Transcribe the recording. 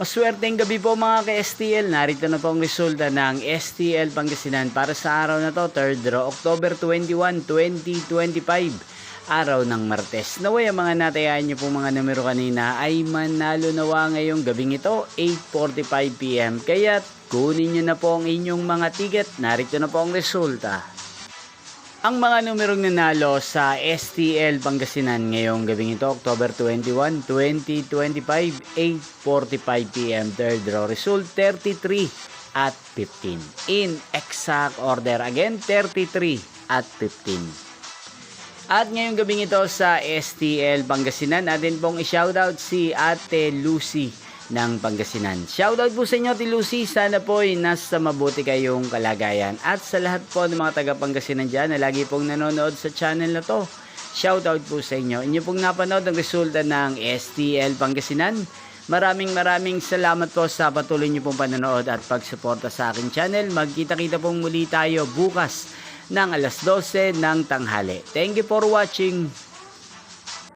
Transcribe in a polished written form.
Maswerteng gabi po mga ka-STL. Narito na po ang resulta ng STL Pangasinan para sa araw na to, 3rd draw, October 21, 2025. Araw ng Martes. Naway ang mga natayan nyo pong mga numero kanina ay manalo nawa ngayong gabing ito, 8:45 PM. Kaya kunin nyo na po ang inyong mga ticket. Narito na po ang resulta. Ang mga numerong nanalo sa STL Pangasinan ngayong gabing ito, October 21, 2025, 8:45 PM. Third draw result, 33 at 15. In exact order again, 33 at 15. At ngayong gabing ito sa STL Pangasinan, natin pong i-shoutout si Ate Lucy ng Pangasinan. Shoutout po sa inyo, Ate Lucy. Sana po ay nasa mabuti kayong kalagayan. At sa lahat po ng mga taga Pangasinan dyan na lagi pong nanonood sa channel na to, shoutout po sa inyo. Inyo pong napanood ang resulta ng STL Pangasinan. Maraming salamat po sa patuloy nyo pong panonood at pagsuporta sa aking channel. Magkita-kita pong muli tayo bukas ng alas 12 ng tanghali. Thank you for watching.